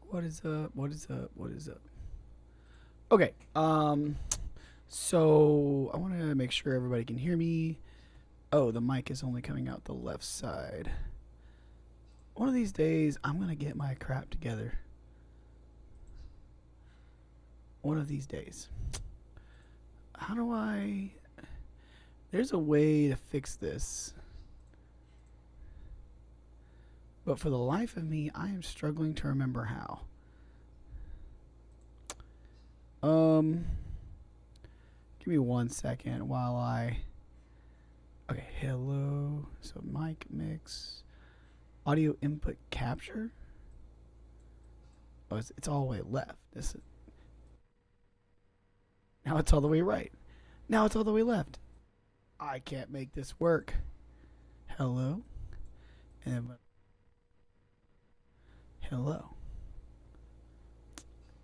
What is up? What is up? What is up? Okay. So I want to make sure everybody can hear me. Oh, the mic is only coming out the left side. One of these days, I'm gonna get my crap together. One of these days. How do I? There's a way to fix this, but for the life of me, I am struggling to remember how. Um, Give me 1 second while I. Okay, hello. So mic mix, audio input capture. Oh, it's all the way left. Now it's all the way right. Now it's all the way left. I can't make this work. Hello, and hello.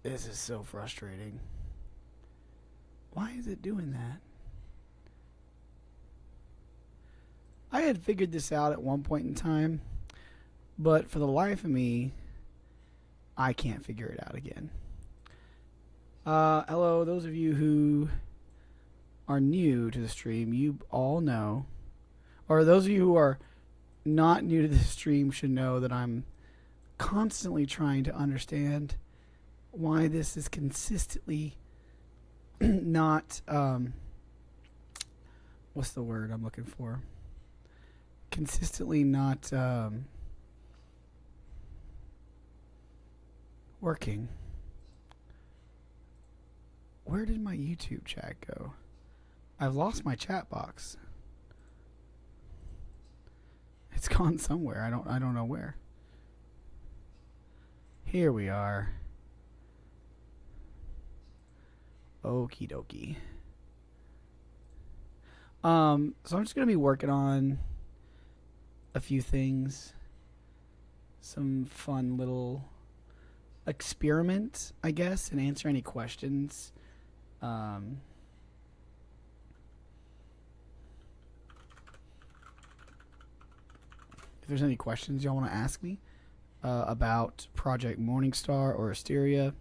This is so frustrating. Why is it doing that? I had figured this out at one point in time, but for the life of me, I can't figure it out again. Hello, those of you who are new to the stream, you all know, or those of you who are not new to the stream should know that I'm constantly trying to understand why this is consistently not, what's the word I'm looking for? Consistently not working. Where did my YouTube chat go? I've lost my chat box. It's gone somewhere. I don't know where. Here we are. Okie dokie. So I'm just gonna be working on a few things. Some fun little experiment, I guess, and answer any questions. If there's any questions y'all want to ask me about Project Morningstar or Asteria,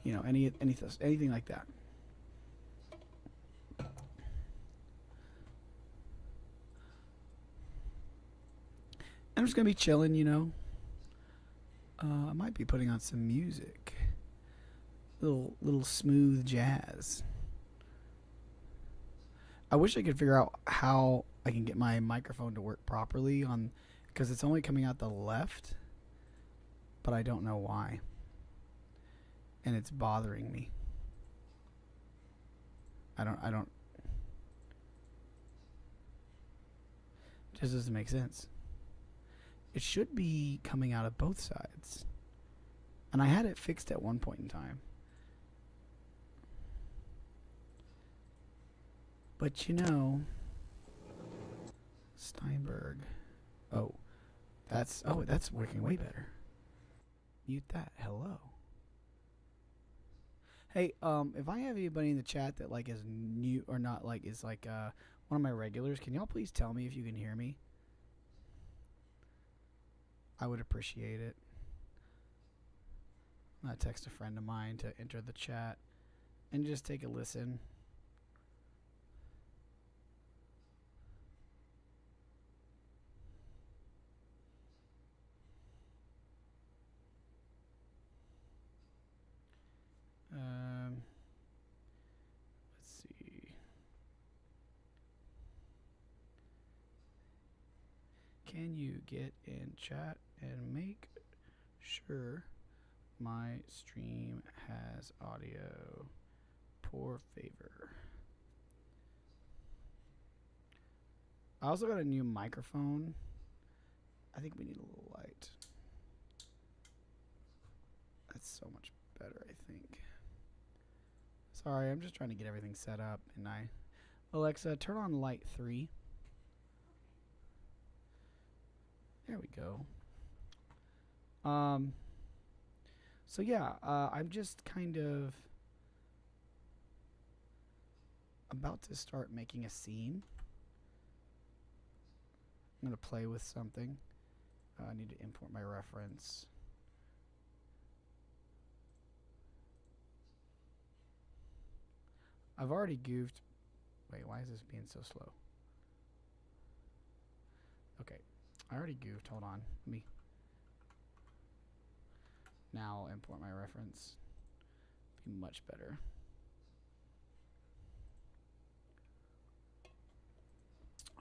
anything like that. I'm just gonna be chilling. I might be putting on some music, little smooth jazz. I wish I could figure out how I can get my microphone to work properly because it's only coming out the left, but I don't know why, and it's bothering me. I don't. It just doesn't make sense. It should be coming out of both sides, and I had it fixed at one point in time. But Steinberg. Oh, that's working way better. Mute that. Hello. Hey, if I have anybody in the chat that is new or not, is one of my regulars, can y'all please tell me if you can hear me? I would appreciate it. I'm gonna text a friend of mine to enter the chat and just take a listen. Let's see. Can you get in chat and make sure my stream has audio? Poor favor. I also got a new microphone. I think we need a little light. That's so much better, I think. Sorry, I'm just trying to get everything set up. And Alexa, turn on light 3. There we go. So yeah, I'm just kind of about to start making a scene. I'm gonna play with something. I need to import my reference. I've already goofed. Wait, why is this being so slow? Okay, I already goofed. Hold on. Let me. Now I'll import my reference. Be much better.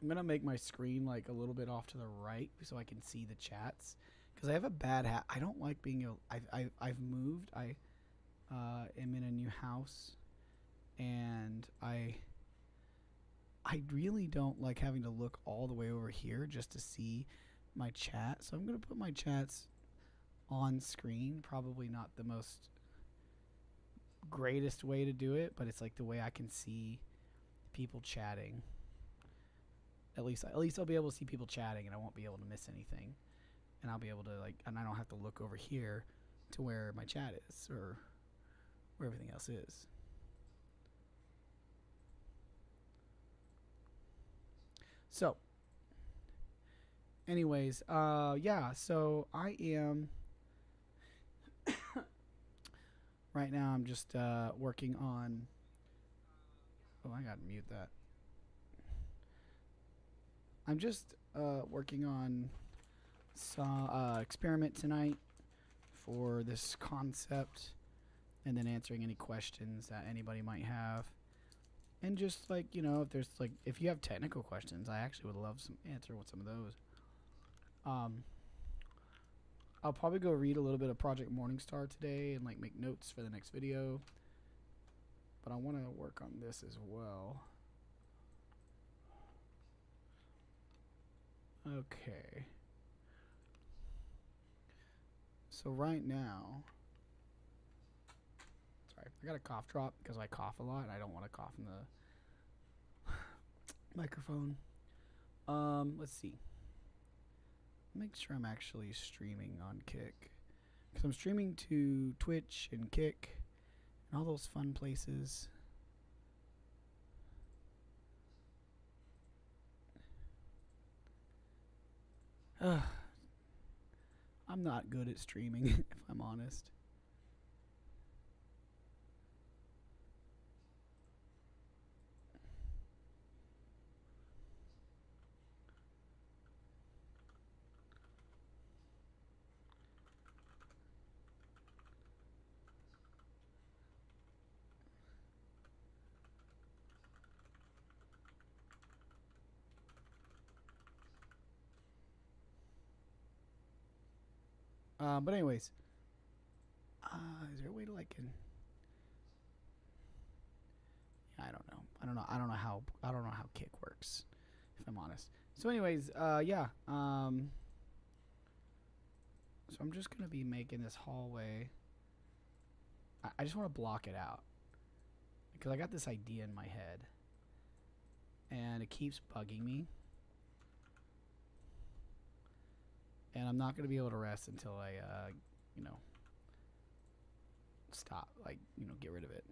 I'm gonna make my screen like a little bit off to the right so I can see the chats, because I have a bad I don't like being able. I've moved. I am in a new house, and I really don't like having to look all the way over here just to see my chat. So I'm gonna put my chats on screen. Probably not the most greatest way to do it, but it's like the way I can see people chatting. At least I'll be able to see people chatting, and I won't be able to miss anything. And I'll be able to and I don't have to look over here to where my chat is or where everything else is. So, anyways, yeah. So I am right now. I'm just working on. Oh, I gotta mute that. I'm just working on some experiment tonight for this concept, and then answering any questions that anybody might have. And just like, if you have technical questions, I actually would love some answer with some of those. I'll probably go read a little bit of Project Morningstar today and make notes for the next video. But I want to work on this as well. Okay. So right now, sorry, I got a cough drop because I cough a lot and I don't want to cough in the microphone. Let's see. Make sure I'm actually streaming on Kick, because I'm streaming to Twitch and Kick and all those fun places. I'm not good at streaming, if I'm honest. But anyways, is there a way to yeah, I don't know. I don't know how Kick works, if I'm honest. So anyways, yeah. So I'm just gonna be making this hallway. I just want to block it out because I got this idea in my head, and it keeps bugging me. And I'm not gonna be able to rest until I, stop, get rid of it.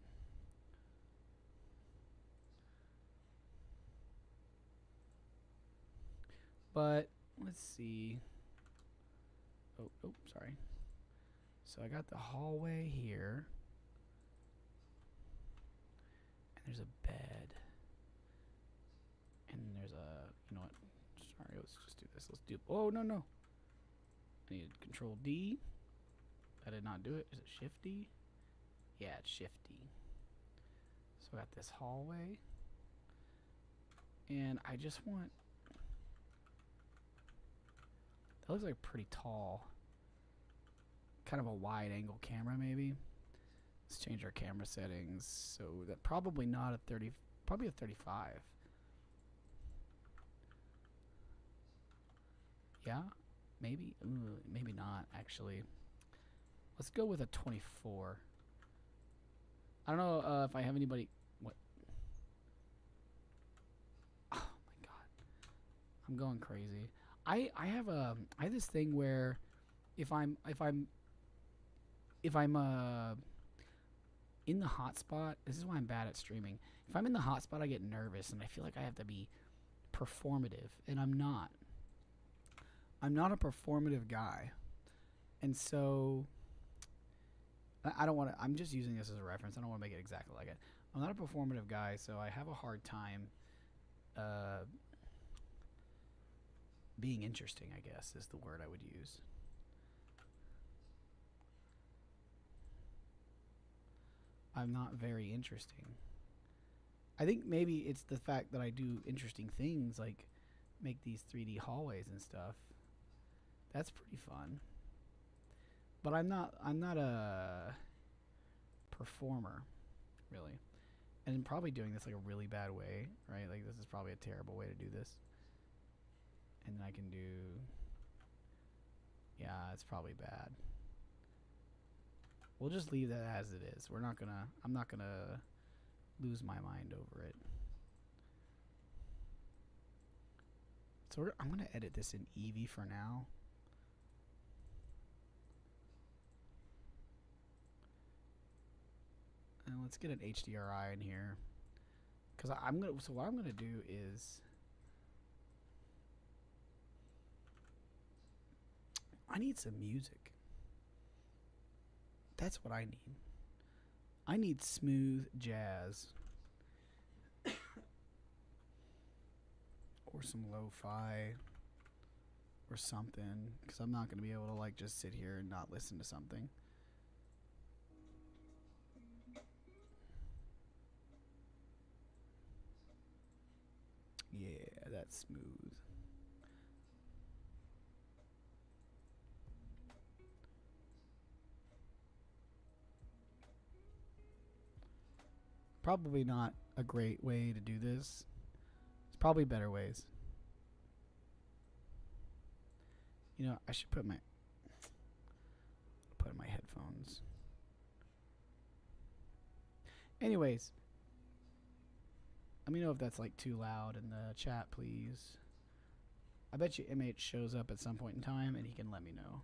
But let's see. Oh, sorry. So I got the hallway here, and there's a bed, and there's a, you know what? Sorry, let's just do this. Let's do. Oh no. I need Control D. I did not do it. Is it Shift D? Yeah, it's Shift D. So I got this hallway, and I just want. That looks like pretty tall. Kind of a wide angle camera, maybe. Let's change our camera settings so that probably not a 30, probably a 35. Yeah, maybe. Ooh, maybe not actually. Let's go with a 24. I don't know if I have anybody. What? Oh my god, I'm going crazy. I have this thing where if I'm in the hotspot, this is why I'm bad at streaming. If I'm in the hotspot, I get nervous and I feel like I have to be performative, and I'm not. I'm not a performative guy, and so I don't want to. I'm just using this as a reference. I don't want to make it exactly like it, I'm not a performative guy, so I have a hard time uh, being interesting, I guess, is the word I would use. I'm not very interesting. I think maybe it's the fact that I do interesting things, like make these 3D hallways and stuff. That's pretty fun. But I'm not a performer, really. And I'm probably doing this like a really bad way, right? Like this is probably a terrible way to do this. And then I can do, yeah, it's probably bad. We'll just leave that as it is. I'm not gonna lose my mind over it. So I'm gonna edit this in Eevee for now. And let's get an HDRI in here. So what I'm gonna do is I need some music. That's what I need. I need smooth jazz. Or some lo-fi. Or something. Because I'm not going to be able to like just sit here and not listen to something. Yeah, that's smooth. Probably not a great way to do this. There's probably better ways. You know, I should put in my headphones. Anyways, let me know if that's like too loud in the chat, please. I bet you MH shows up at some point in time and he can let me know.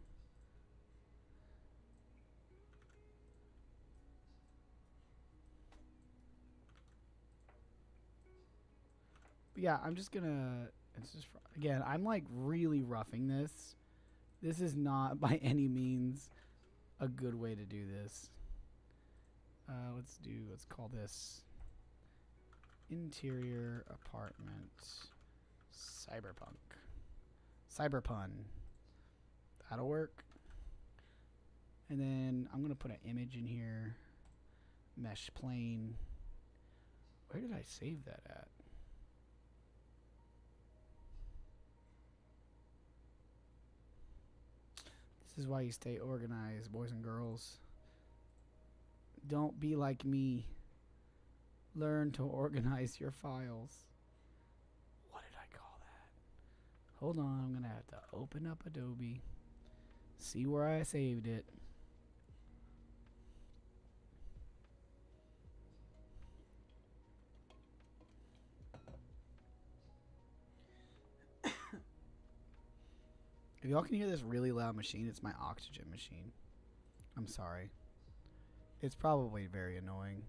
But yeah, I'm just gonna. It's just again. I'm like really roughing this. This is not by any means a good way to do this. Let's call this interior apartment cyberpunk. Cyberpun. That'll work. And then I'm gonna put an image in here. Mesh plane. Where did I save that at? This is why you stay organized, boys and girls. Don't be like me. Learn to organize your files. What did I call that? Hold on, I'm gonna have to open up Adobe. See where I saved it. If y'all can hear this really loud machine, it's my oxygen machine. I'm sorry. It's probably very annoying.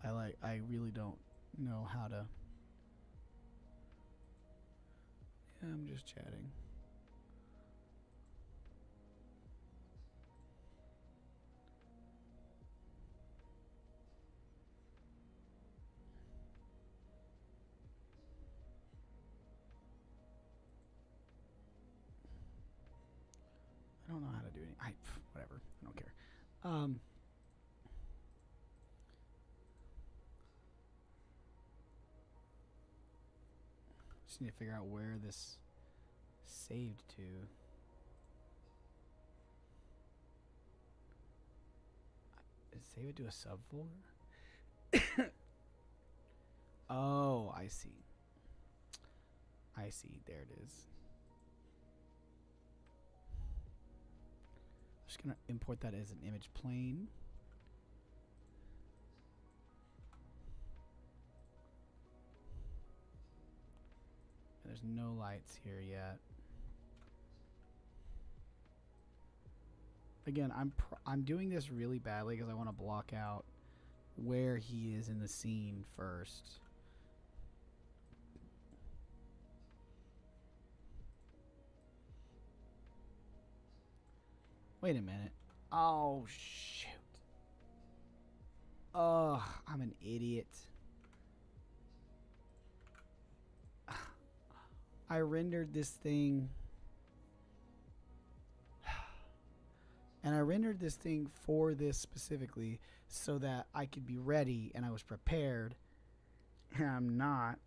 I really don't know how to. Yeah, I'm just chatting. I don't know how to do any. Whatever. I don't care. Just need to figure out where this saved to. Save it to a subfolder? Oh, I see. I see. There it is. I'm just gonna import that as an image plane. And there's no lights here yet. Again, I'm doing this really badly because I want to block out where he is in the scene first. Wait a minute. Oh, shoot. Oh, I'm an idiot. I rendered this thing. And I rendered this thing for this specifically so that I could be ready and I was prepared. And I'm not.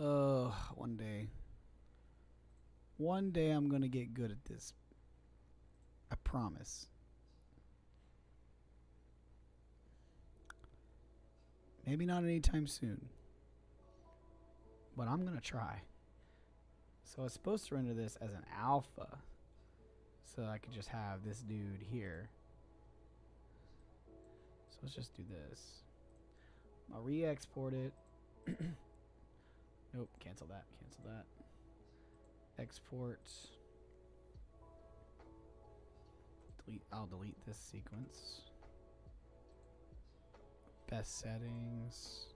Oh, one day. One day I'm going to get good at this. I promise. Maybe not anytime soon. But I'm going to try. So I was supposed to render this as an alpha. So I could just have this dude here. So let's just do this. I'll re-export it. Nope, cancel that, cancel that. Export. Delete, I'll delete this sequence. Best settings.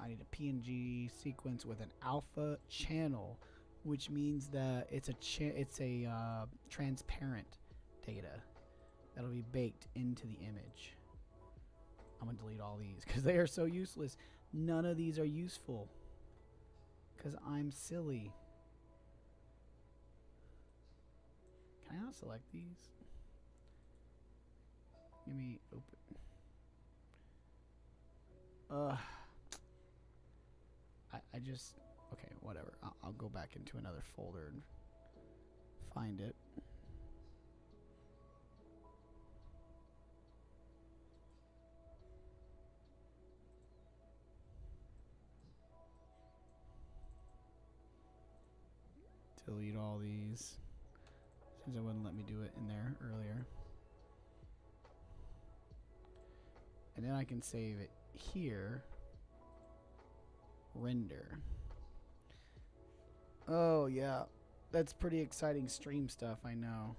I need a PNG sequence with an alpha channel, which means that it's a transparent data that'll be baked into the image. I'm gonna delete all these because they are so useless. None of these are useful because I'm silly. Can I not select these? Give me open. I just, okay, whatever. I'll go back into another folder and find it. Delete all these since it wouldn't let me do it in there earlier. And then I can save it here. Render. Oh yeah, that's pretty exciting stream stuff, I know.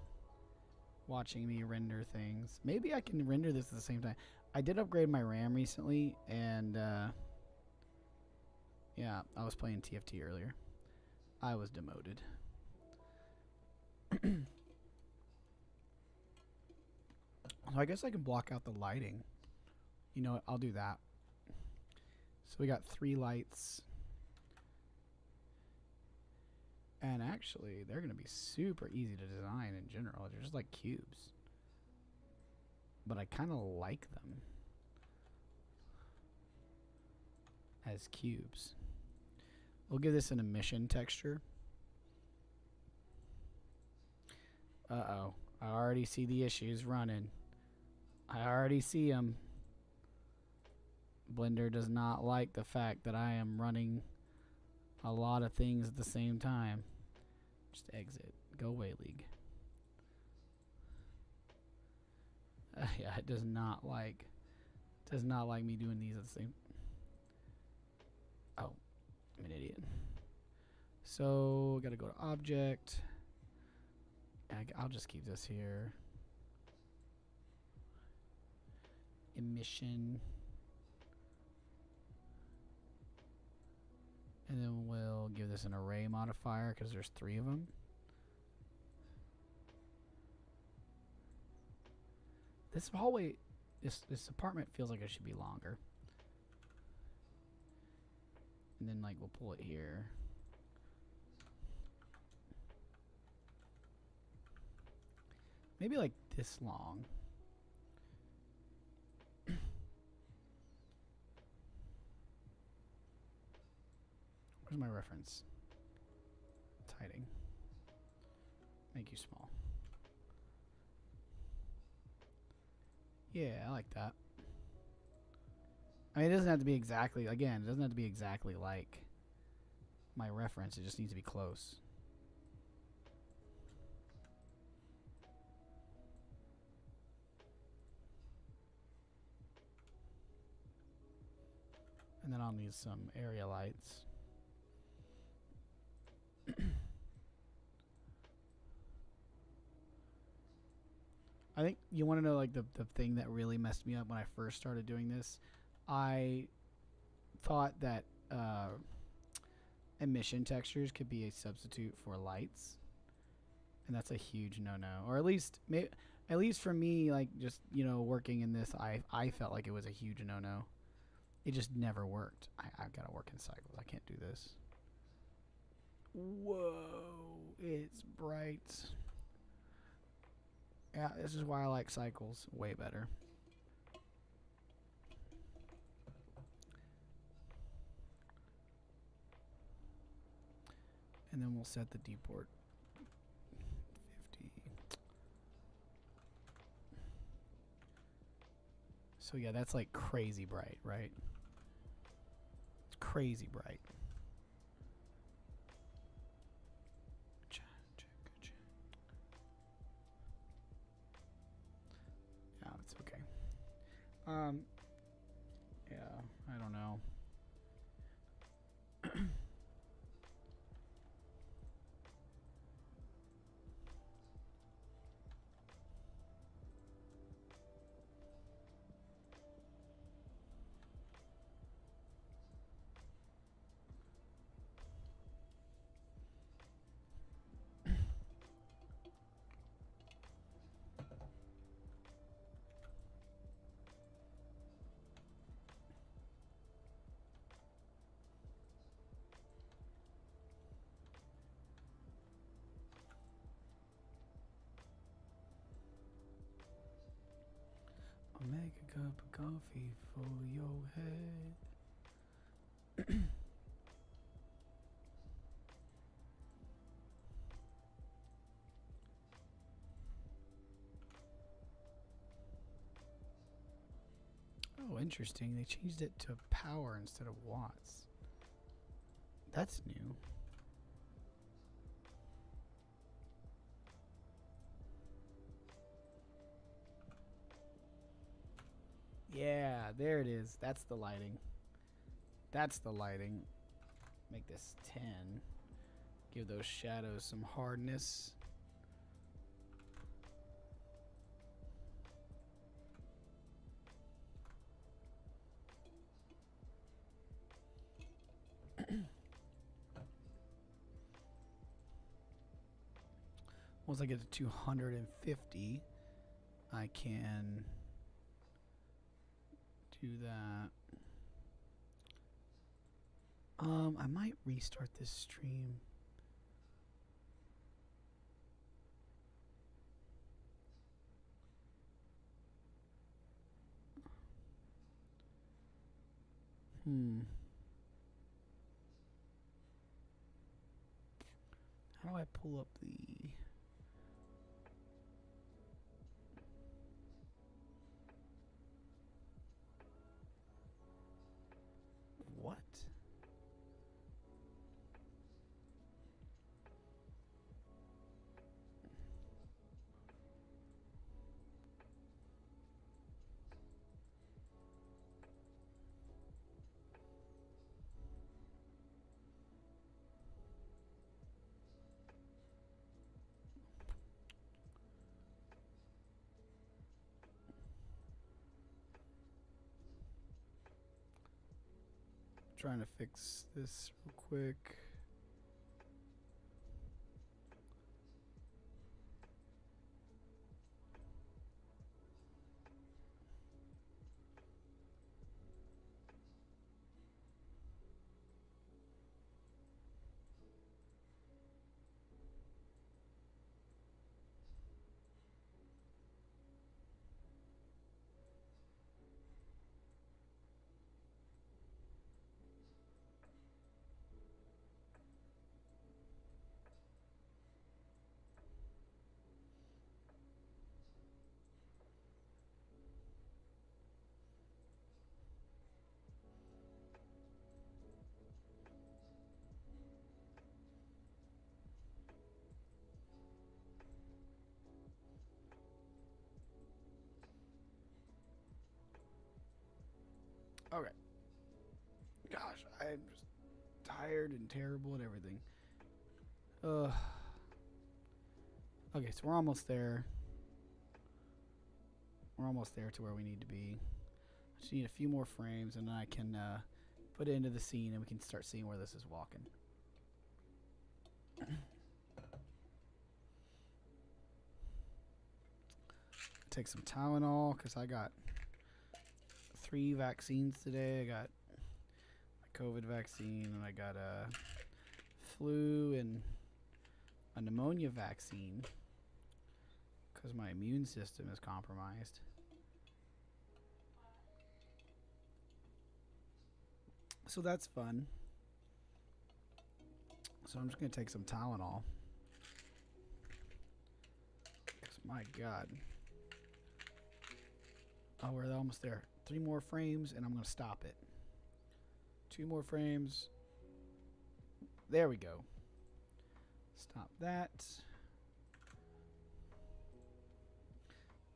Watching me render things. Maybe I can render this at the same time. I did upgrade my RAM recently, and yeah, I was playing TFT earlier. I was demoted. So I guess I can block out the lighting. You know what? I'll do that. So we got 3 lights. And actually, they're going to be super easy to design in general. They're just like cubes. But I kind of like them as cubes. We'll give this an emission texture. Uh-oh. I already see the issues running. I already see them. Blender does not like the fact that I am running a lot of things at the same time. Just exit. Go away, League. Yeah, it does not like me doing these at the same. Oh, I'm an idiot. So gotta go to object. I'll just keep this here. Emission. And then we'll give this an array modifier because there's 3 of them. This hallway, this apartment feels like it should be longer. And then like we'll pull it here. Maybe like this long. Where's my reference? It's hiding. Make you small. Yeah, I like that. I mean, it doesn't have to be exactly, again, it doesn't have to be exactly like my reference. It just needs to be close. And then I'll need some area lights. I think you want to know like the thing that really messed me up when I first started doing this. I thought that emission textures could be a substitute for lights, and that's a huge no-no. Or at least for me, like just working in this, I felt like it was a huge no-no. It just never worked. I've got to work in cycles. I can't do this. Whoa, it's bright. Yeah, this is why I like cycles way better. And then we'll set the deport 50. So yeah, that's like crazy bright, right? It's crazy bright. Yeah, it's okay. Yeah, I don't know. I'll make a cup of coffee for your head. Oh, interesting. They changed it to power instead of watts. That's new. Yeah, there it is. That's the lighting. That's the lighting. Make this 10. Give those shadows some hardness. Once I get to 250, I can do that. I might restart this stream. How do I pull up the... What? Trying to fix this real quick. Okay. Gosh, I'm just tired and terrible at everything. Okay, so we're almost there. We're almost there to where we need to be. I just need a few more frames, and then I can put it into the scene, and we can start seeing where this is walking. Take some Tylenol because I got 3 vaccines today. I got my COVID vaccine and I got a flu and a pneumonia vaccine because my immune system is compromised. So that's fun. So I'm just going to take some Tylenol. Because my God. Oh, we're almost there. 3 more frames and I'm going to stop it. 2 more frames. There we go. Stop that.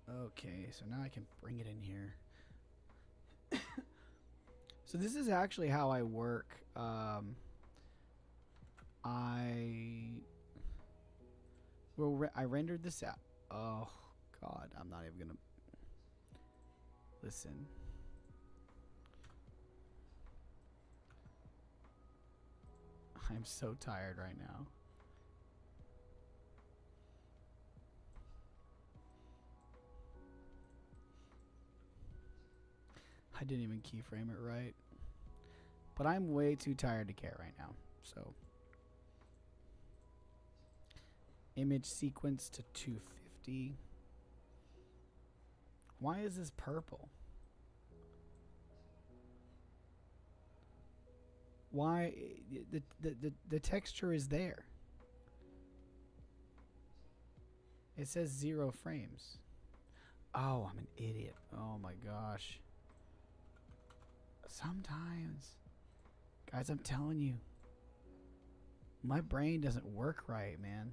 Okay, so now I can bring it in here. So this is actually how I work. I rendered this out. Oh God, I'm not even gonna listen. I'm so tired right now. I didn't even keyframe it right. But I'm way too tired to care right now. So image sequence to 250. Why is this purple? Why the texture is there? It says 0 frames. Oh, I'm an idiot. Oh my gosh. Sometimes, guys, I'm telling you, my brain doesn't work right, man.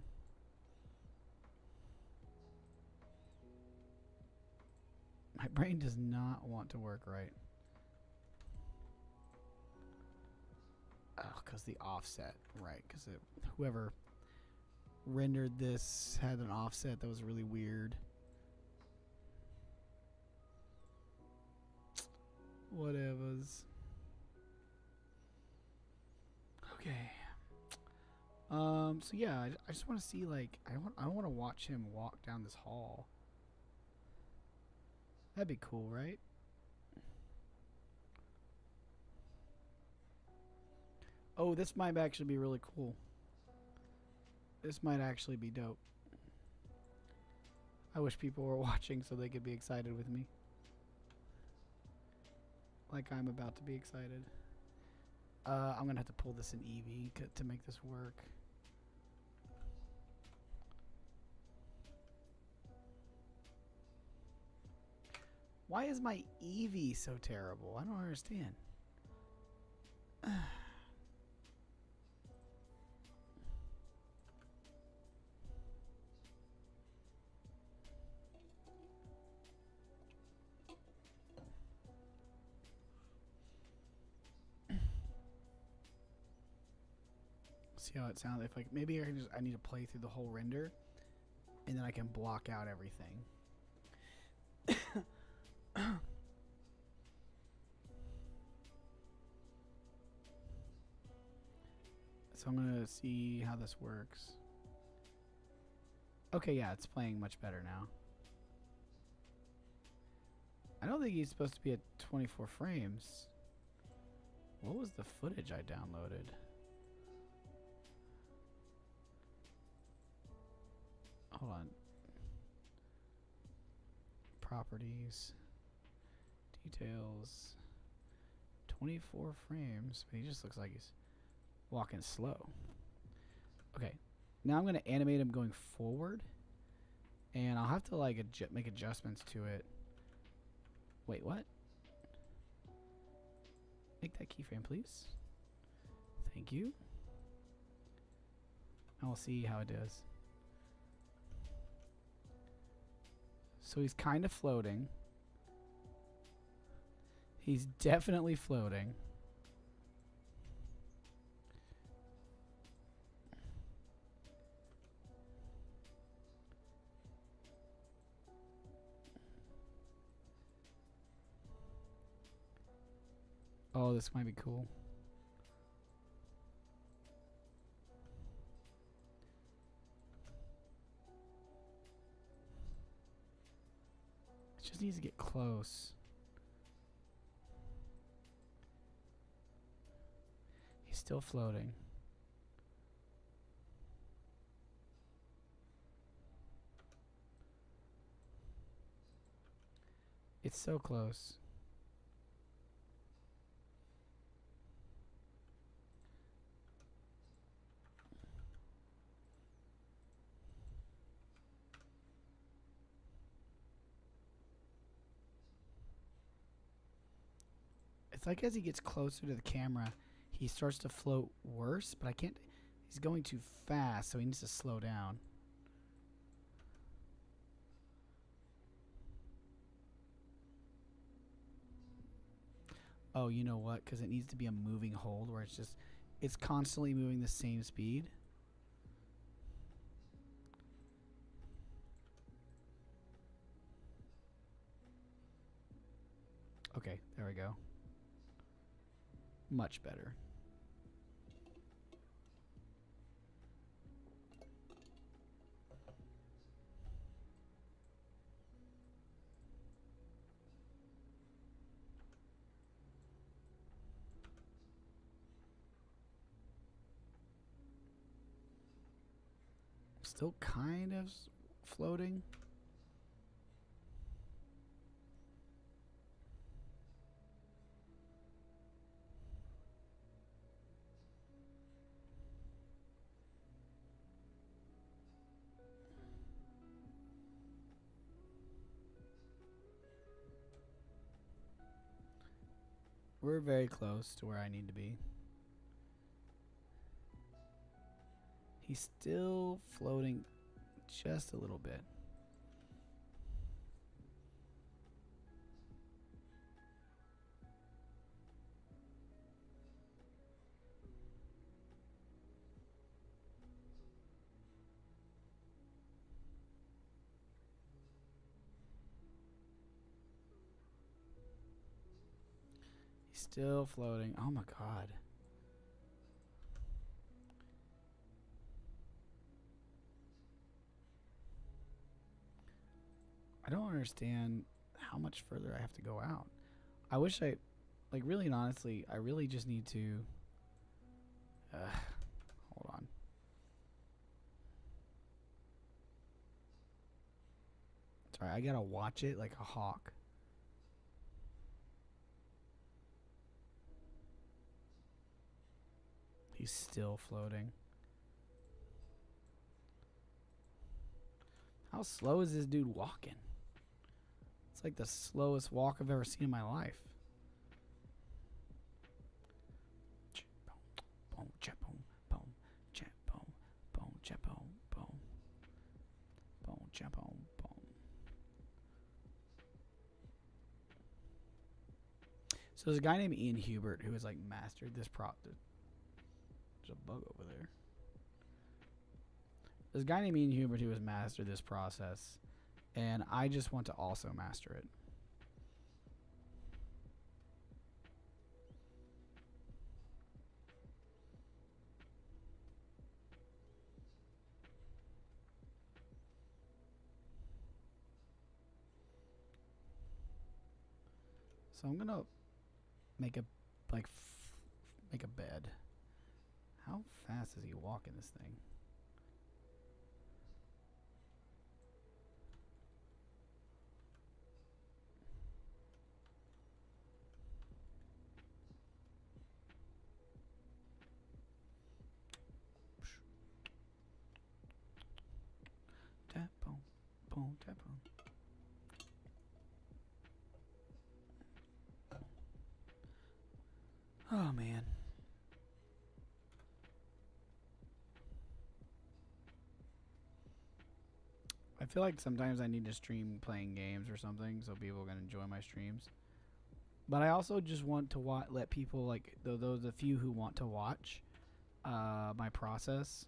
My brain does not want to work right. Oh, because the offset, right? Because whoever rendered this had an offset that was really weird. Whatevers. Okay. So yeah, I just want to see, like, I don't want to watch him walk down this hall. That'd be cool, right? Oh, this might actually be really cool. This might actually be dope. I wish people were watching so they could be excited with me. Like I'm about to be excited. I'm gonna have to pull this in Eevee to make this work. Why is my Eevee so terrible? I don't understand. See how it sounds. If like maybe I need to play through the whole render, and then I can block out everything. So I'm gonna see how this works. Okay, yeah, it's playing much better now. I don't think he's supposed to be at 24 frames. What was the footage I downloaded? Hold on. Properties. Details. 24 frames. But he just looks like he's walking slow. Okay. Now I'm going to animate him going forward. And I'll have to like make adjustments to it. Wait, what? Make that keyframe, please. Thank you. And we'll see how it does. So he's kind of floating. He's definitely floating. Oh, this might be cool. needs to get close. He's still floating. It's so close. It's like as he gets closer to the camera, he starts to float worse, but I can't. He's going too fast, so he needs to slow down. Oh, you know what? Because it needs to be a moving hold where it's constantly moving the same speed. Okay, there we go. Much better. Still kind of floating. We're very close to where I need to be. He's still floating just a little bit. He's still floating. Oh my god. I don't understand how much further I have to go out. I wish I, like, really and honestly, I really just need to, hold on. Sorry, I gotta watch it like a hawk. He's still floating. How slow is this dude walking? It's like the slowest walk I've ever seen in my life. Boom, boom, boom, boom, boom, boom, boom, boom, boom, boom, boom. So there's a guy named Ian Hubert who has like mastered this prop. There's a bug over there. There's a guy named Ian Hubert who has mastered this process, and I just want to also master it. So I'm gonna make a make a bed. How fast is he walking this thing? Tap boom, boom, tap boom. Oh man. I feel like sometimes I need to stream playing games or something so people can enjoy my streams. But I also just want to let people, like, those the few who want to watch my process,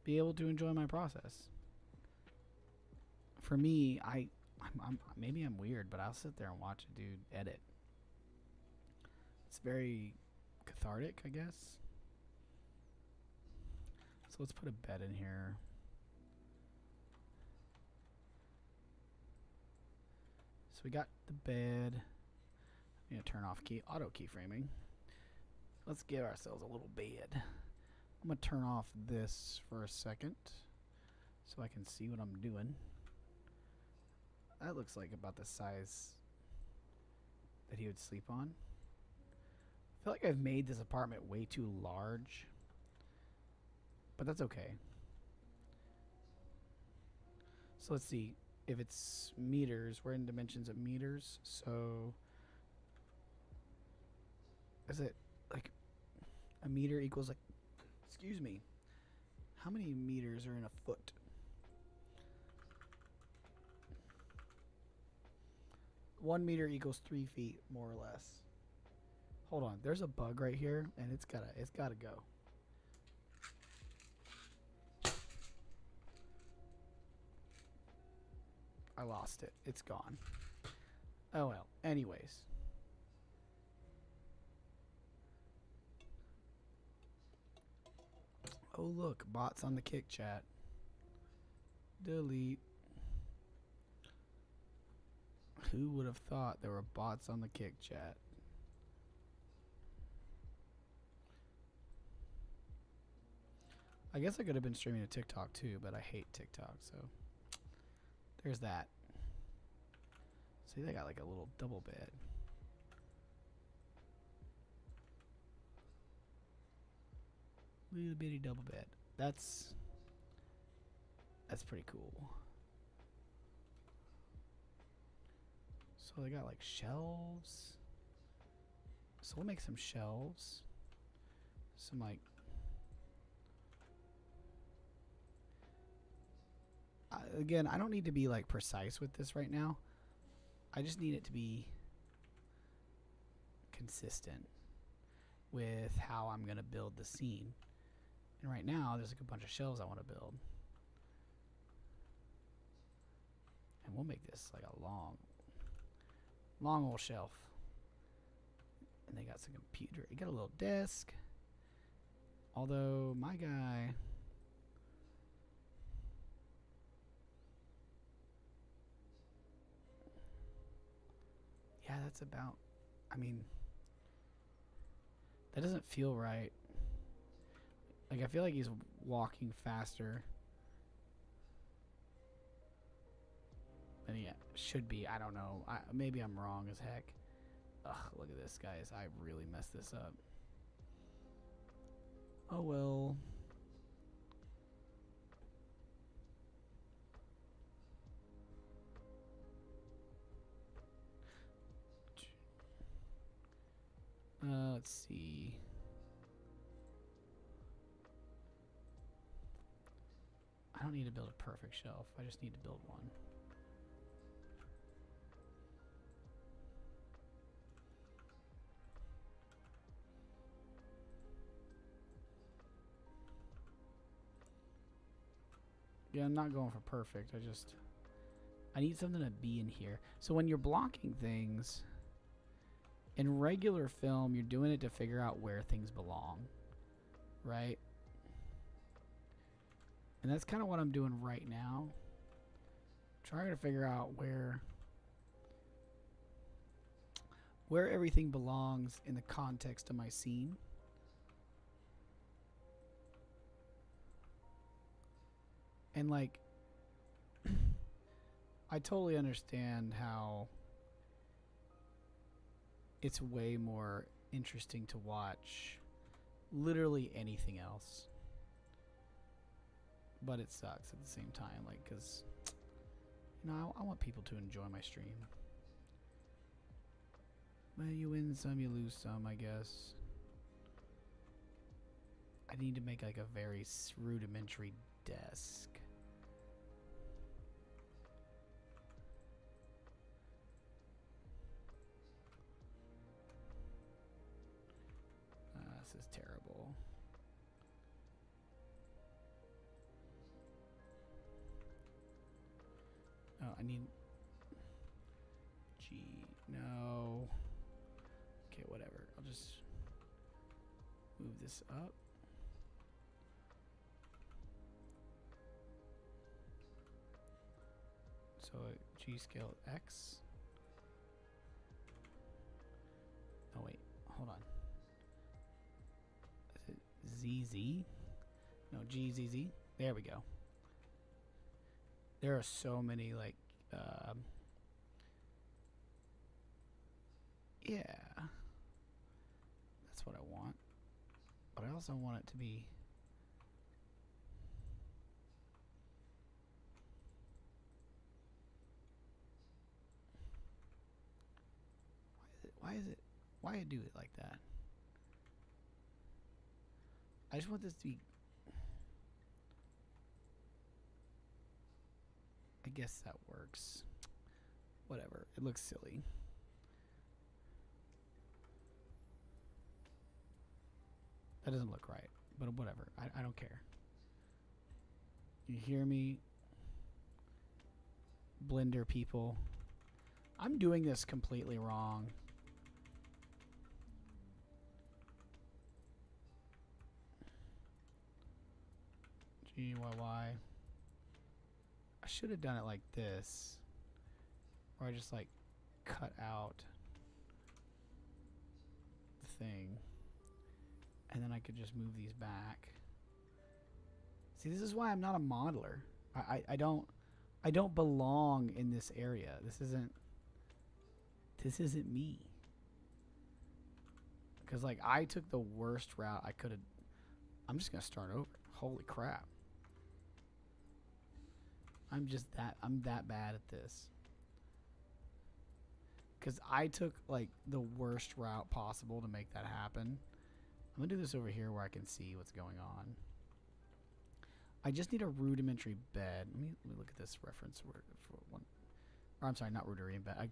be able to enjoy my process. For me, I'm maybe I'm weird, but I'll sit there and watch a dude edit. It's very cathartic, I guess. So let's put a bed in here. So we got the bed. I'm going to turn off auto keyframing. Let's give ourselves a little bed. I'm going to turn off this for a second so I can see what I'm doing. That looks like about the size that he would sleep on. I feel like I've made this apartment way too large, but that's okay. So let's see. If it's meters, we're in dimensions of meters, so is it like a meter equals like, excuse me, how many meters are in a foot? One meter equals 3 feet, more or less. Hold on, there's a bug right here, and it's gotta go. I lost it. It's gone. Oh well. Anyways. Oh look, bots on the Kick chat. Delete. Who would have thought there were bots on the Kick chat? I guess I could have been streaming to TikTok too, but I hate TikTok, so there's that. See, they got like a little double bed. Little bitty double bed. That's pretty cool. So they got like shelves. So we'll make some shelves. Some like again, I don't need to be like precise with this right now. I just need it to be consistent with how I'm going to build the scene. And right now, there's like a bunch of shelves I want to build. And we'll make this like a long old shelf. And they got some computer. You got a little desk. Although, my guy... Yeah, that's about... I mean... That doesn't feel right. Like, I feel like he's walking faster. And yeah, should be. I don't know. Maybe I'm wrong as heck. Ugh, look at this, guys. I really messed this up. Oh, well. Let's see. I don't need to build a perfect shelf. I just need to build one. Yeah, I'm not going for perfect. I need something to be in here. So when you're blocking things, in regular film, you're doing it to figure out where things belong, right? And that's kind of what I'm doing right now. Trying to figure out where everything belongs in the context of my scene. And like, I totally understand how it's way more interesting to watch literally anything else. But it sucks at the same time, like, because, you know, I want people to enjoy my stream. Well, you win some, you lose some, I guess. I need to make, like, a very rudimentary desk. This is terrible. Oh, I need... Gee, no. Okay, whatever. I'll just move this up. So G scale X. GZ. No, GZZ. There we go. There are so many, like, yeah. That's what I want. But I also want it to be... Why do it like that? I just want this to be... I guess that works. Whatever. It looks silly. That doesn't look right. But whatever. I don't care. You hear me? Blender people. I'm doing this completely wrong. GYY. I should have done it like this. Where I just like cut out the thing. And then I could just move these back. See, this is why I'm not a modeler. I don't belong in this area. This isn't me. Because like I took the worst route I could have. I'm just gonna start over. Holy crap. I'm that bad at this. Because I took like the worst route possible to make that happen. I'm gonna do this over here where I can see what's going on. I just need a rudimentary bed. Let me look at this reference for one. Or I'm sorry, not rudimentary bed.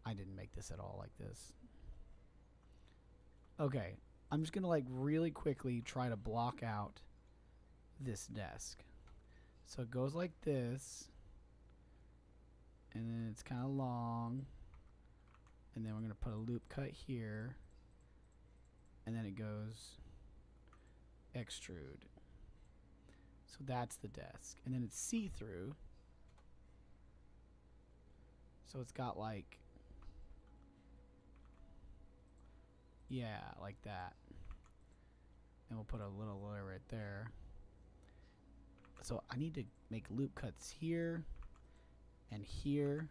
I didn't make this at all like this. Okay, I'm just gonna like really quickly try to block out this desk. So it goes like this, and then it's kind of long, and then we're gonna put a loop cut here, and then it goes extrude. So that's the desk, and then it's see-through. So it's got like, yeah, like that. And we'll put a little layer right there. So I need to make loop cuts here and here.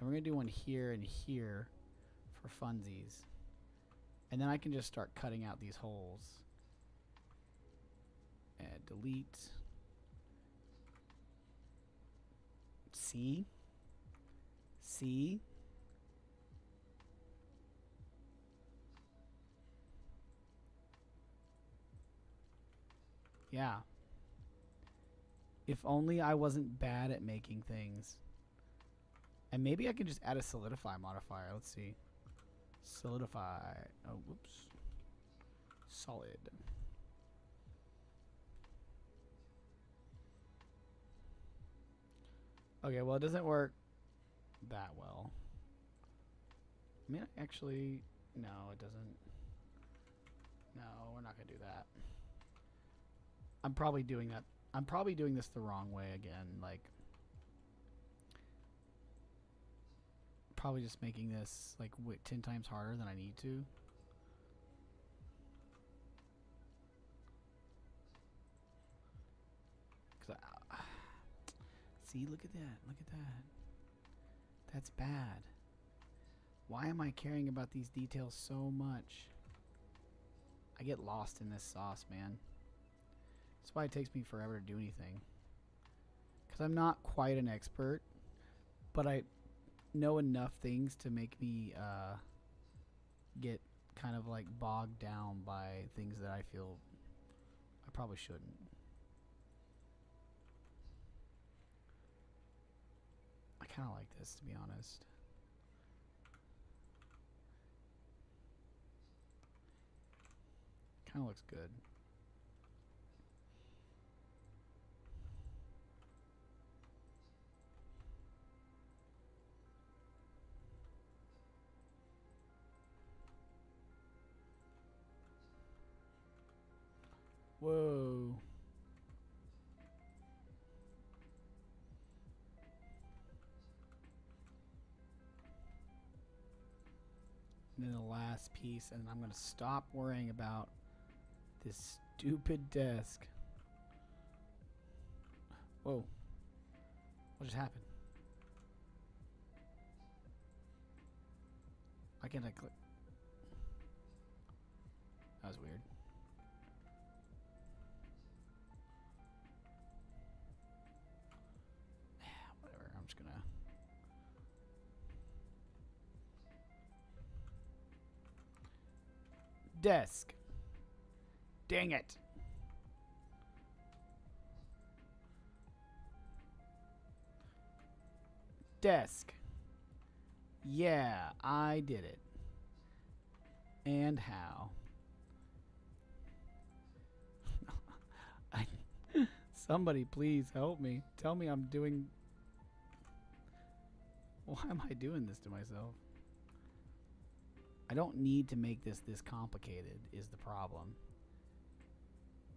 And we're going to do one here and here for funsies. And then I can just start cutting out these holes. And delete. See? See? Yeah. If only I wasn't bad at making things. And maybe I can just add a solidify modifier. Let's see. Solidify. Oh, whoops. Solid. Okay, well, it doesn't work that well. I mean, actually, no, it doesn't. No, we're not going to do that. I'm probably doing that. I'm probably doing this the wrong way again. Like, probably just making this like 10 times harder than I need to. Cause see, look at that. Look at that. That's bad. Why am I caring about these details so much? I get lost in this sauce, man. That's why it takes me forever to do anything. Because I'm not quite an expert, but I know enough things to make me get kind of like bogged down by things that I feel I probably shouldn't. I kind of like this, to be honest. Kind of looks good. Whoa. And then the last piece, and I'm going to stop worrying about This stupid desk. Whoa. What just happened? Why can't I click? That was weird. Whatever, I'm just gonna... Desk. Dang it. Desk. Yeah, I did it. And how? Somebody please help me. Tell me I'm doing... Why am I doing this to myself? I don't need to make this complicated is the problem.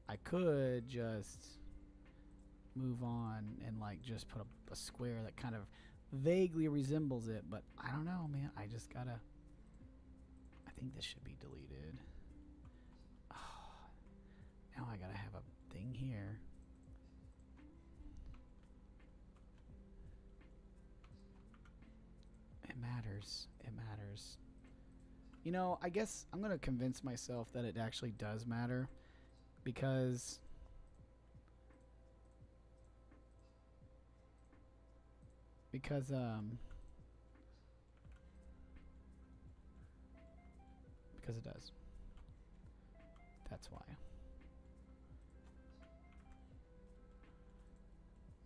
I could just move on and like just put a square that kind of vaguely resembles it, but I don't know, man. I just gotta... I think this should be deleted. Oh, now I gotta have a thing here. It matters. It matters. You know, I guess I'm gonna convince myself that it actually does matter because it does. That's why.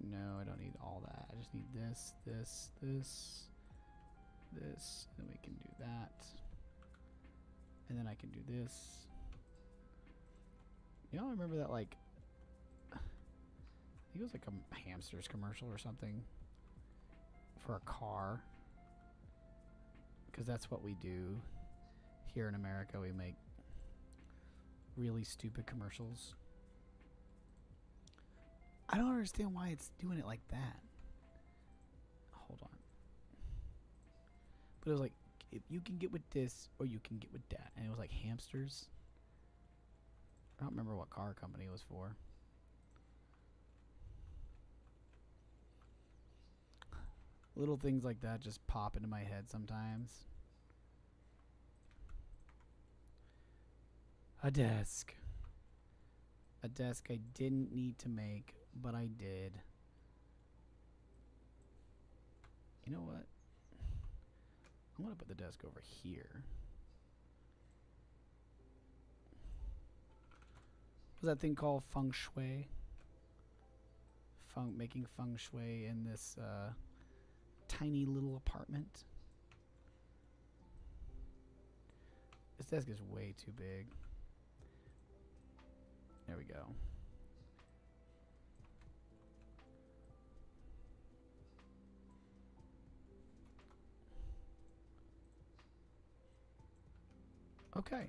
No, I don't need all that. I just need this, this, this, this, and we can do that. And then I can do this. You know, I remember that, like, I think it was like a hamster's commercial or something for a car. Because that's what we do here in America. We make really stupid commercials. I don't understand why it's doing it like that. Hold on. But it was like, if you can get with this or you can get with that. And it was like hamsters. I don't remember what car company it was for. Little things like that just pop into my head sometimes. A desk. A desk I didn't need to make, but I did. You know what? I'm going to put the desk over here. What's that thing called? Feng shui? Making feng shui in this tiny little apartment. This desk is way too big. There we go. Okay,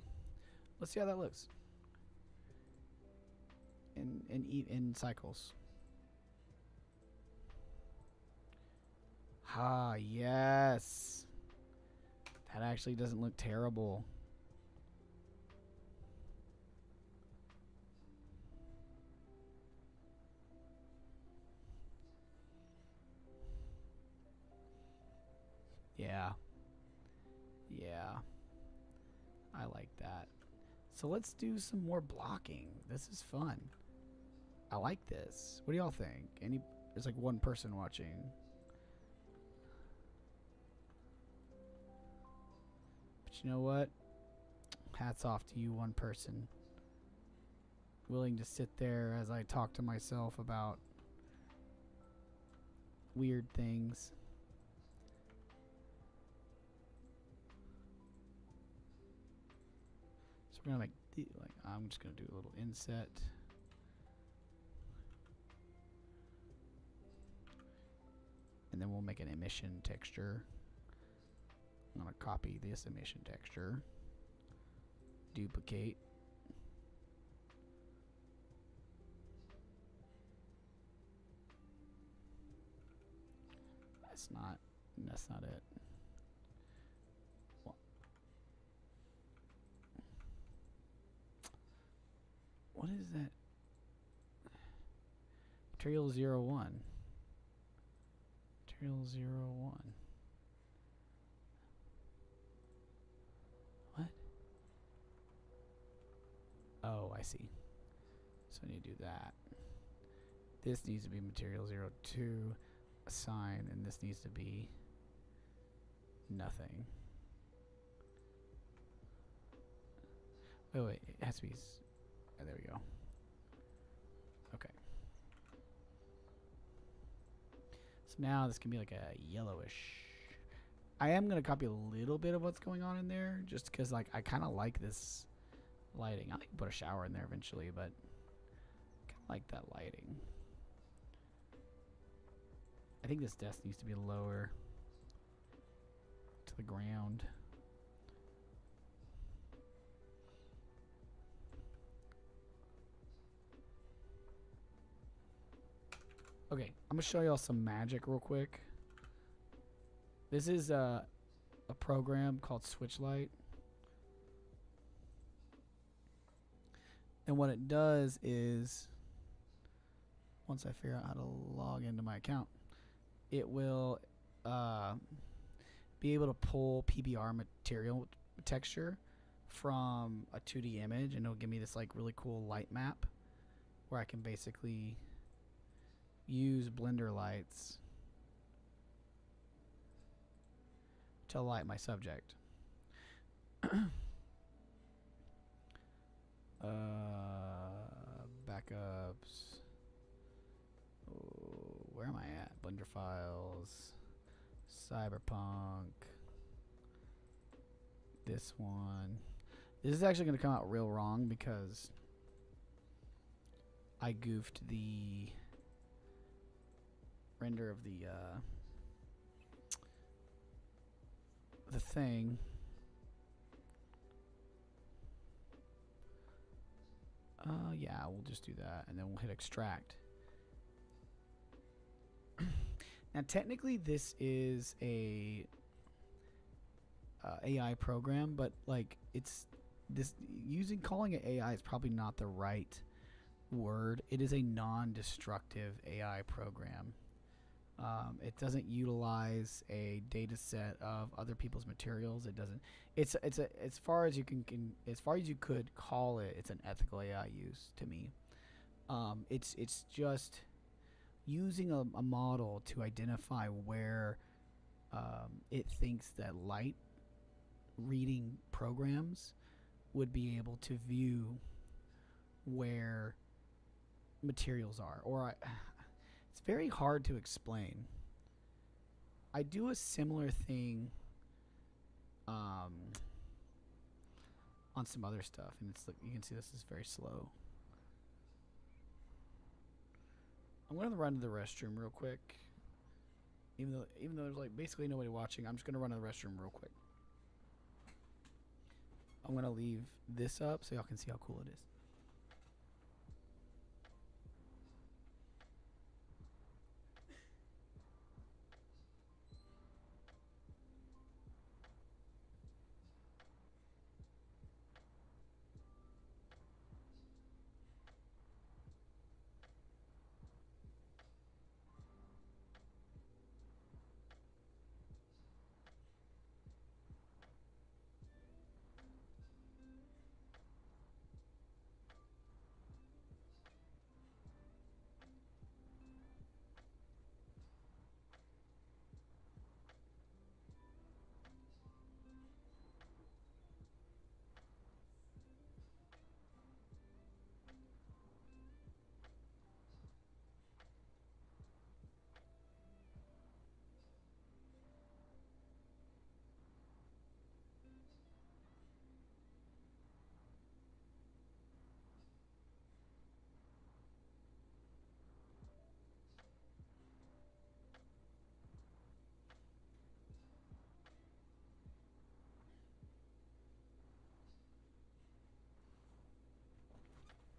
let's see how that looks in cycles. Ah, yes. That actually doesn't look terrible. Yeah. Yeah. I like that. So let's do some more blocking. This is fun. I like this. What do y'all think? There's like one person watching. But you know what? Hats off to you, one person. Willing to sit there as I talk to myself about weird things. So we're gonna make I'm just gonna do a little inset. And then we'll make an emission texture. I'm gonna copy this emission texture. Duplicate. That's not it. What is that? Material 01. Material 01. What? Oh, I see. So I need to do that. This needs to be material 02, assign, and this needs to be nothing. Wait, it has to be. Oh, there we go. Okay. So now this can be like a yellowish. I am gonna copy a little bit of what's going on in there, just because like I kind of like this lighting. I can put a shower in there eventually, but I kind of like that lighting. I think this desk needs to be lower to the ground. Okay, I'm gonna show y'all some magic real quick. This is a program called Switchlight. And what it does is, once I figure out how to log into my account, it will be able to pull PBR material texture from a 2D image, and it'll give me this like really cool light map where I can basically use Blender lights to light my subject. Backups. Oh, where am I at? Blender files. Cyberpunk. This one. This is actually going to come out real wrong because I goofed the render of the thing. Yeah, we'll just do that, and then we'll hit extract. Now, technically, this is a AI program, but like calling it AI is probably not the right word. It is a non-destructive AI program. It doesn't utilize a data set of other people's materials. It doesn't. It's as far as you as far as you could call it. It's an ethical AI use to me. It's just using a model to identify where it thinks that light reading programs would be able to view where materials are, it's very hard to explain. I do a similar thing on some other stuff, and it's like you can see this is very slow. I'm gonna run to the restroom real quick. Even though there's like basically nobody watching, I'm just gonna run to the restroom real quick. I'm gonna leave this up so y'all can see how cool it is.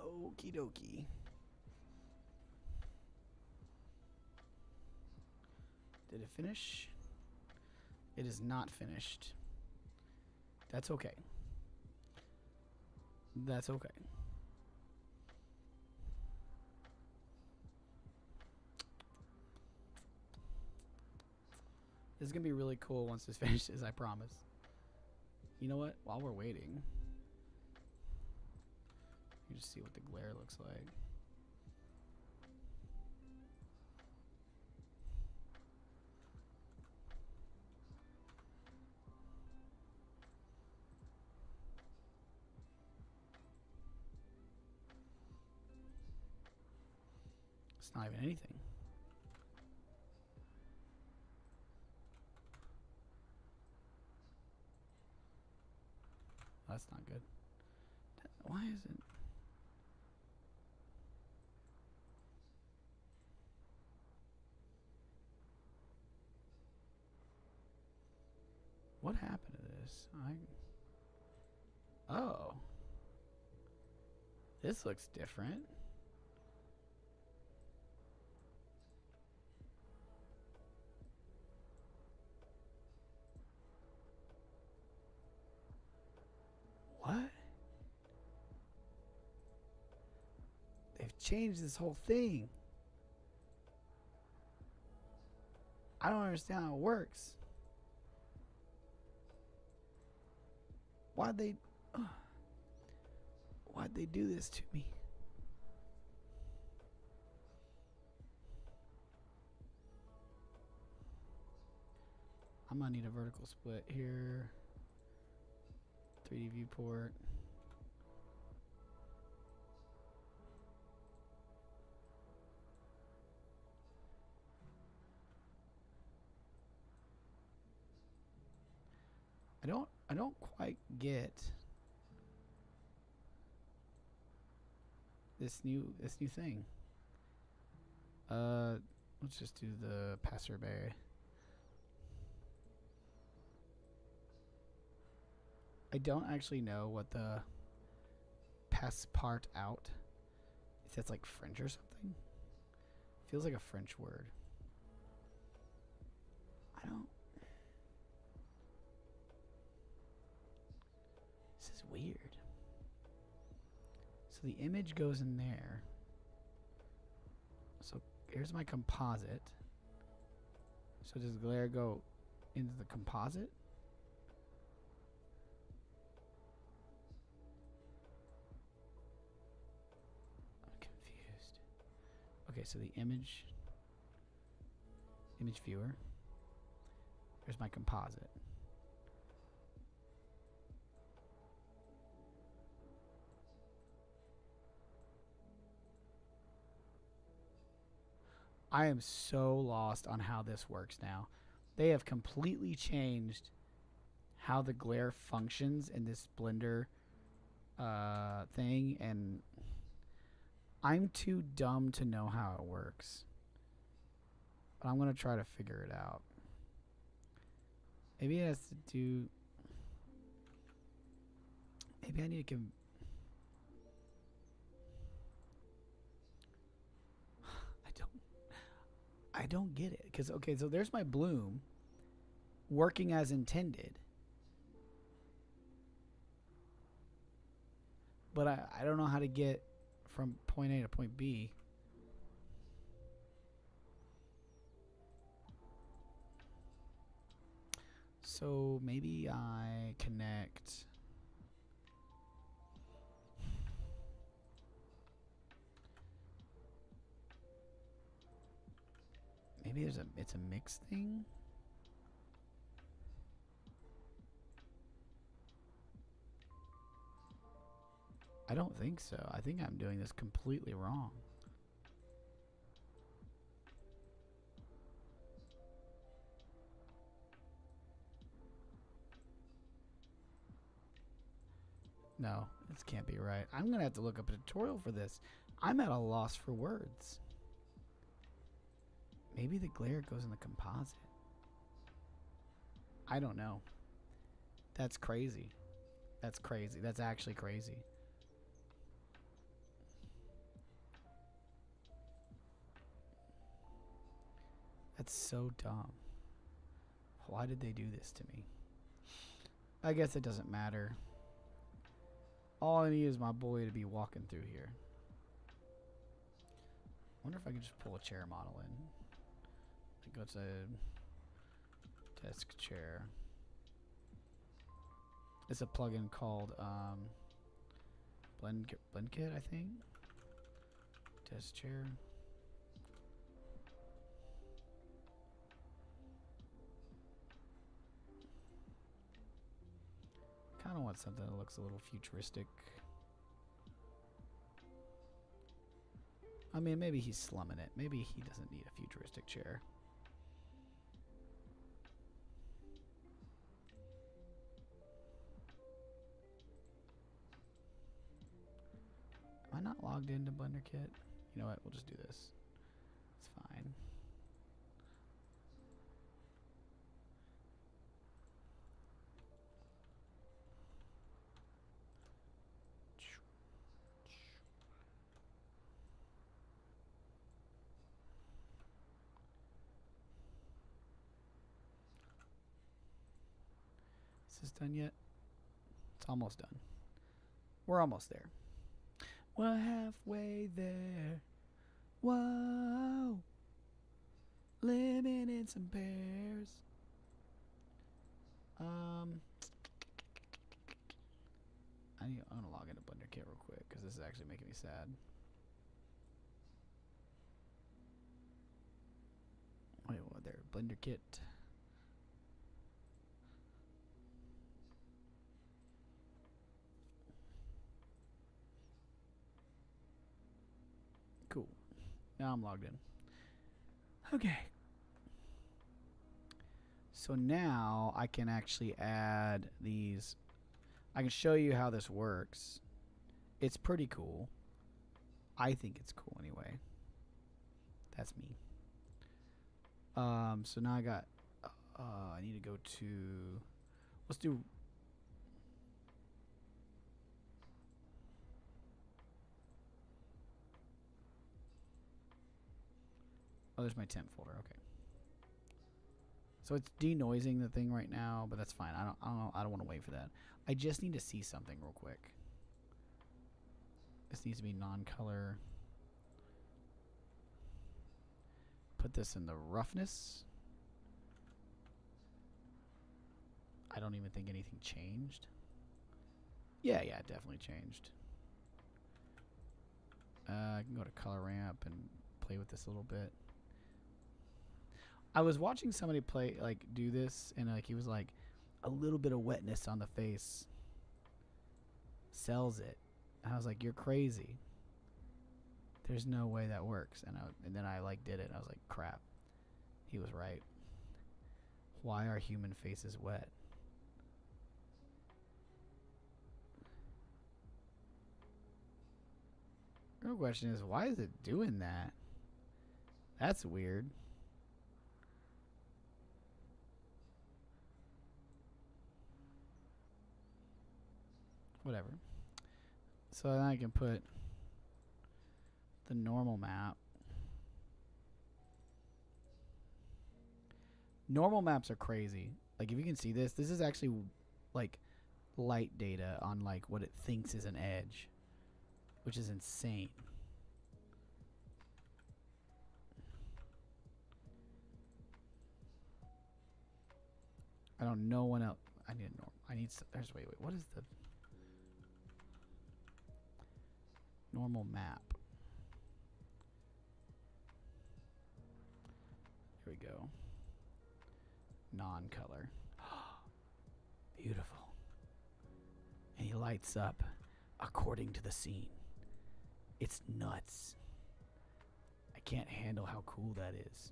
Okie dokie. Did it finish? It is not finished. That's okay. That's okay. This is going to be really cool once this finishes, I promise. You know what? While we're waiting, you just see what the glare looks like. It's not even anything. That's not good. Why is it? What happened to this? Oh. This looks different. What? They've changed this whole thing. I don't understand how it works. Why'd they do this to me? I'm gonna need a vertical split here. 3D viewport. I don't quite get this new thing. Let's just do the passerby. I don't actually know what the pass part out. If that's like French or something. Feels like a French word. I don't. This is weird. So the image goes in there. So here's my composite. So does glare go into the composite? I'm confused. Okay, so the image viewer. Here's my composite. I am so lost on how this works now. They have completely changed how the glare functions in this Blender thing, and I'm too dumb to know how it works. But I'm going to try to figure it out. Maybe it has to do... Maybe I need to give... I don't get it. Because, okay, so there's my bloom working as intended. But I don't know how to get from point A to point B. So maybe I connect... Maybe it's a mix thing? I don't think so. I think I'm doing this completely wrong. No, this can't be right. I'm going to have to look up a tutorial for this. I'm at a loss for words. Maybe the glare goes in the composite. I don't know. That's crazy. That's crazy. That's actually crazy. That's so dumb. Why did they do this to me? I guess it doesn't matter. All I need is my boy to be walking through here. I wonder if I can just pull a chair model in. Go to Desk chair. It's a plugin called Blend Kit, I think. Desk chair. Kind of want something that looks a little futuristic. I mean, maybe he's slumming it. Maybe he doesn't need a futuristic chair. Am I not logged into Blender Kit? You know what? We'll just do this. It's fine. Is this done yet? It's almost done. We're almost there. We're halfway there. Whoa. Living in some pears. I'm gonna log into Blender Kit real quick because this is actually making me sad. Wait, what there? Blender Kit. Cool. Now I'm logged in. Okay. So now I can actually add these. I can show you how this works. It's pretty cool. I think it's cool anyway. That's me. So now I got. I need to go to. Let's do. Oh, there's my temp folder. Okay. So it's denoising the thing right now, but that's fine. I don't want to wait for that. I just need to see something real quick. This needs to be non-color. Put this in the roughness. I don't even think anything changed. Yeah, it definitely changed. I can go to color ramp and play with this a little bit. I was watching somebody do this, and he was like, a little bit of wetness on the face sells it. And I was like, you're crazy. There's no way that works. And then I did it, and I was like, crap. He was right. Why are human faces wet? The real question is, why is it doing that? That's weird. Whatever. So then I can put the normal map. Normal maps are crazy. Like, if you can see this is actually light data on what it thinks is an edge, which is insane. I don't know one else. I need a normal. There's wait. What is the normal map? Here we go. Non-color. Beautiful. And he lights up according to the scene. It's nuts. I can't handle how cool that is.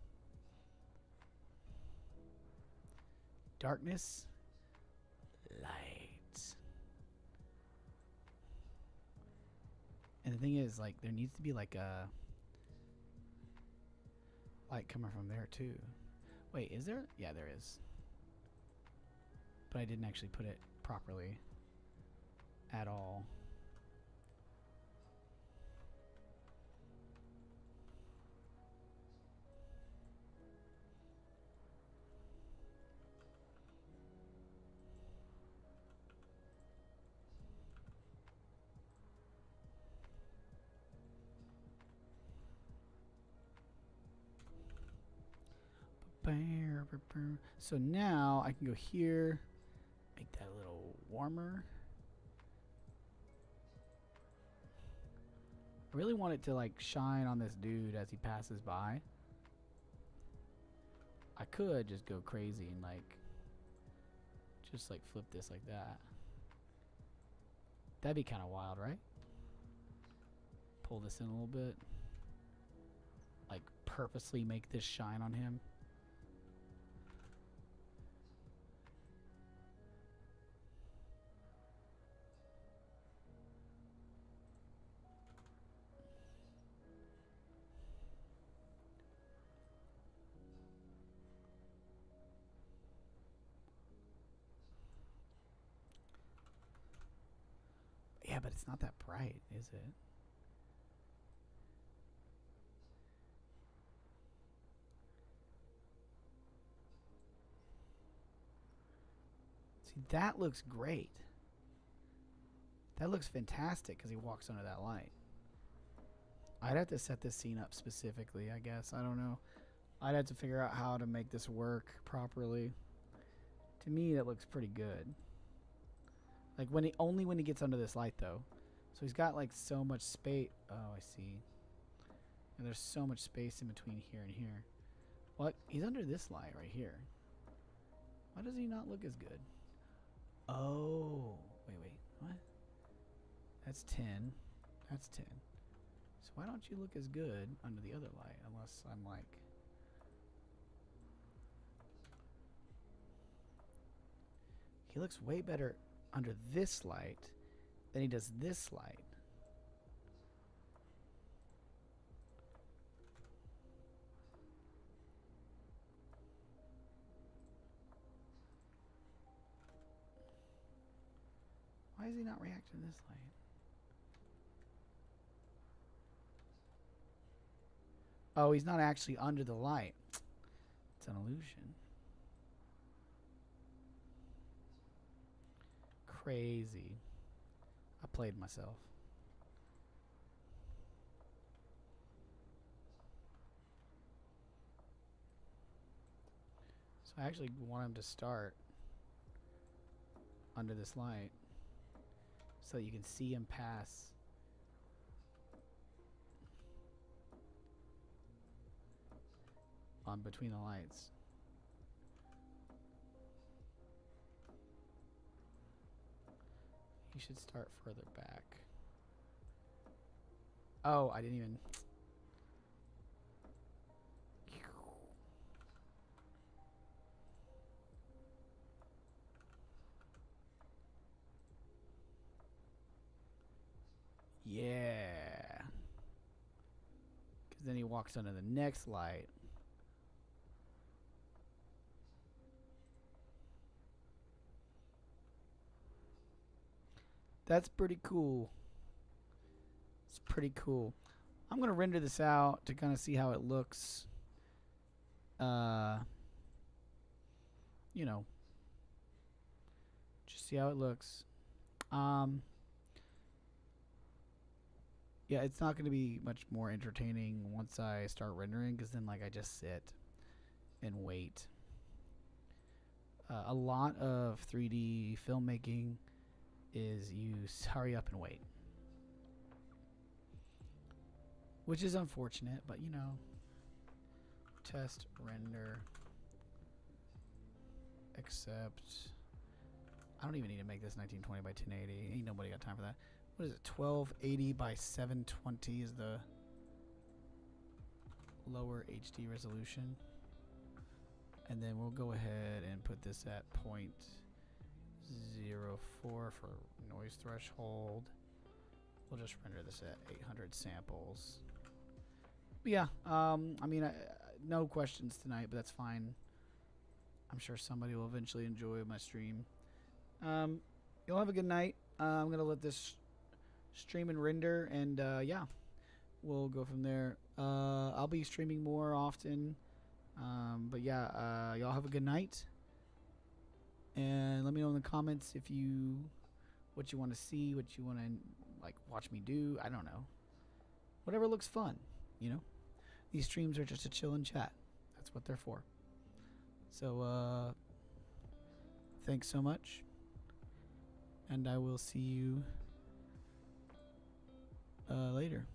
Darkness. Light. And the thing is, there needs to be a light coming from there too. Wait, is there? Yeah, there is. But I didn't actually put it properly at all. So now I can go here, make that a little warmer. I really want it to like shine on this dude as he passes by. I could just go crazy and like just like flip this like that. That'd be kind of wild, right? Pull this in a little bit. Like purposely make this shine on him. Yeah, but it's not that bright, is it? See, that looks great. That looks fantastic because he walks under that light. I'd have to set this scene up specifically, I guess. I don't know. I'd have to figure out how to make this work properly. To me, that looks pretty good. Like only when he gets under this light, though. So he's got like so much space. Oh, I see. And there's so much space in between here and here. What? He's under this light right here. Why does he not look as good? Oh, wait. What? That's 10. That's 10. So why don't you look as good under the other light? Unless I'm like... He looks way better under this light than he does this light. Why is he not reacting to this light? Oh, he's not actually under the light. It's an illusion. Crazy. I played myself. So I actually want him to start under this light so you can see him pass. On between the lights. You should start further back. Oh, I didn't even... Yeah. Because then he walks under the next light. That's pretty cool. It's pretty cool. I'm going to render this out to kind of see how it looks. You know. Just see how it looks. Yeah, it's not going to be much more entertaining once I start rendering, because then like I just sit and wait. A lot of 3D filmmaking is you hurry up and wait, which is unfortunate, but you know. Test render accept. I don't even need to make this 1920 by 1080. Ain't nobody got time for that. What is it? 1280 by 720 is the lower HD resolution. And then we'll go ahead and put this at 0.04 for noise threshold. We'll just render this at 800 samples. But yeah, I mean, no questions tonight, but that's fine. I'm sure somebody will eventually enjoy my stream. You'll have a good night. I'm going to let this stream and render, and yeah, we'll go from there. I'll be streaming more often. But yeah, y'all have a good night. And let me know in the comments if what you want to see, what you want to like watch me do. I don't know. Whatever looks fun, you know. These streams are just to chill and chat. That's what they're for. So, thanks so much, and I will see you later.